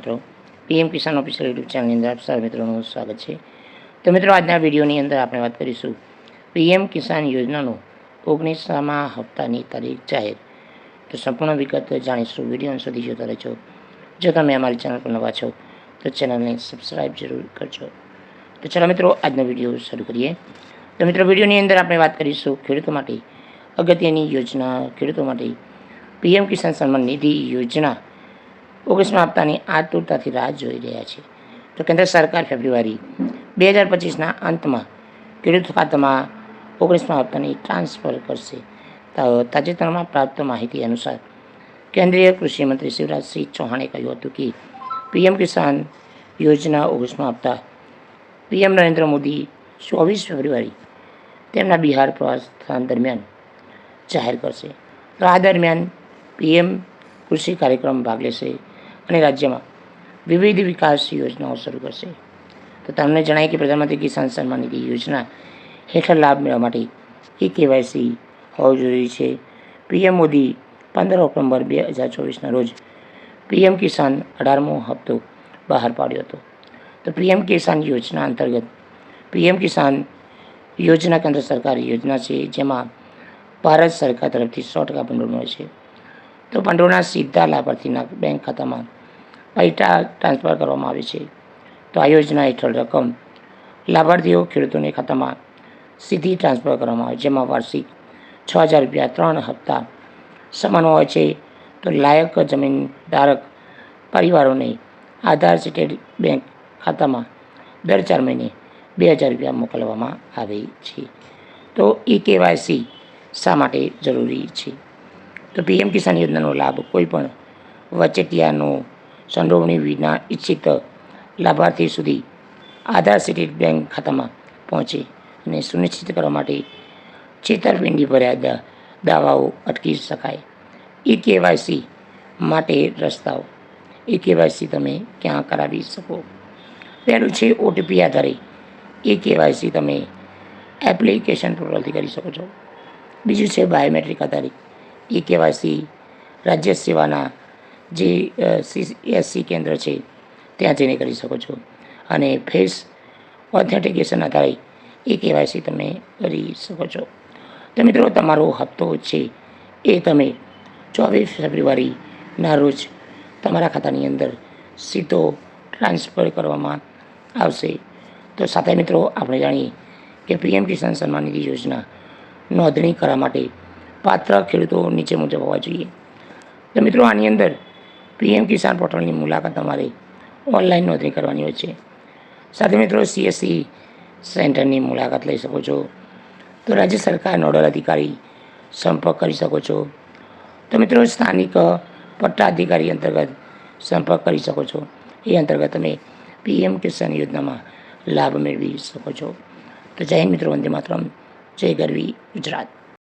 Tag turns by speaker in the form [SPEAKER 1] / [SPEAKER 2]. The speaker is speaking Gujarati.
[SPEAKER 1] મિત્રો, પીએમ કિસાન ઓફિશિયલ યુટ્યુબ ચેનલની અંદર આપ સર્વ મિત્રોનું સ્વાગત છે। તો મિત્રો, આજના વિડીયોની અંદર આપણે વાત કરીશું પીએમ કિસાન યોજનાનો 19મા હપ્તાની તારીખ જાહેર। તો સંપૂર્ણ વિગત જાણીશું। વિડીયો અંત સુધી જોતા રહેજો। જો તમે અમારી ચેનલ પર નવા છો તો ચેનલને સબસ્ક્રાઈબ જરૂર કરજો। તો ચાલો મિત્રો, આજનો વિડીયો શરૂ કરીએ। તો મિત્રો, વિડીયોની અંદર આપણે વાત કરીશું ખેડૂતો માટે અગત્યની યોજના। ખેડૂતો માટે પીએમ કિસાન સન્માન નિધિ યોજના 19મા હપ્તાની આતુરતાથી રાહ જોઈ રહ્યા છે। તો કેન્દ્ર સરકાર ફેબ્રુઆરી 2025ના અંતમાં ખેડૂત ખાતામાં 19મા હપ્તાની ટ્રાન્સફર કરશે। તાજેતરમાં પ્રાપ્ત માહિતી અનુસાર કેન્દ્રીય કૃષિ મંત્રી શિવરાજસિંહ ચૌહાણે કહ્યું હતું કે પીએમ કિસાન યોજના 19મા હપ્તા પીએમ નરેન્દ્ર મોદી 24 ફેબ્રુઆરી તેમના બિહાર પ્રવાસ દરમિયાન જાહેર કરશે। તો આ દરમિયાન પીએમ કૃષિ કાર્યક્રમ ભાગ લેશે અને રાજ્યમાં વિવિધ વિકાસ યોજનાઓ શરૂ કરશે। તો તમને જણાય કે પ્રધાનમંત્રી કિસાન સન્માન નિધિ યોજના હેઠળ લાભ મેળવવા માટે કેવાયસી હોવું જરૂરી છે। પીએમ મોદી 15 ઓક્ટોબર 2024ના રોજ પીએમ કિસાન 18મો હપ્તો બહાર પાડ્યો હતો। તો પીએમ કિસાન યોજના અંતર્ગત પીએમ કિસાન યોજના કેન્દ્ર સરકારી યોજના છે, જેમાં ભારત સરકાર તરફથી 100% ભંડોળ મળે છે। તો ભંડોળના સીધા લાભાર્થીના બેંક ખાતામાં પૈસા ટ્રાન્સફર કરવામાં આવે છે। તો આ યોજના હેઠળ રકમ લાભાર્થીઓ ખેડૂતોને ખાતામાં સીધી ટ્રાન્સફર કરવામાં આવે, જેમાં વાર્ષિક 6,000 રૂપિયા 3 હપ્તા સમાન હોય છે। તો લાયક જમીનધારક પરિવારોને આધાર સીટેડ બેંક ખાતામાં દર 4 મહિને 2,000 રૂપિયા મોકલવામાં આવે છે। તો કેવાયસી શા માટે જરૂરી છે? તો પીએમ કિસાન યોજનાનો લાભ કોઈપણ વચેટિયાનો સંડોવણી વિના ઈચ્છિત લાભાર્થી સુધી આધાર સીટેડ બેંક ખાતામાં પહોંચે અને સુનિશ્ચિત કરવા માટે છેતરપિંડી ભર્યા દાવાઓ અટકી શકાય। કેવાયસી માટે રસ્તાઓ। કેવાયસી તમે ક્યાં કરાવી શકો? પહેલું છે ઓટીપી આધારે કેવાયસી તમે એપ્લિકેશન પોર્ટલથી કરી શકો છો। બીજું છે બાયોમેટ્રિક આધારિત કેવાયસી રાજ્ય સેવાના જે CSC કેન્દ્ર છે ત્યાં જઈને કરી શકો છો। અને ફેસ ઓથેન્ટિકેશન આધારે કેવાયસી તમે કરી શકો છો। તો મિત્રો, તમારો હપ્તો છે એ તમે 24 ફેબ્રુઆરીના રોજ તમારા ખાતાની અંદર સીધો ટ્રાન્સફર કરવામાં આવશે। તો સાથે મિત્રો, આપણે જાણીએ કે પીએમ કિસાન સન્માન નિધિ યોજના નોંધણી કરવા માટે પાત્ર ખેડૂતો નીચે મુજબ હોવા જોઈએ। તો મિત્રો, આની અંદર પીએમ કિસાન પોર્ટલની મુલાકાત તમારે ઓનલાઈન નોંધણી કરવાની હોય છે। સાથે મિત્રો, CSC સેન્ટરની મુલાકાત લઈ શકો છો। તો રાજ્ય સરકાર નોડલ અધિકારી સંપર્ક કરી શકો છો। તો મિત્રો, સ્થાનિક પટ્ટા અધિકારી અંતર્ગત સંપર્ક કરી શકો છો। એ અંતર્ગત તમે પીએમ કિસાન યોજનામાં લાભ મેળવી શકો છો। તો જય હિન્દ મિત્રો, વંદે માતરમ, જય ગરવી ગુજરાત।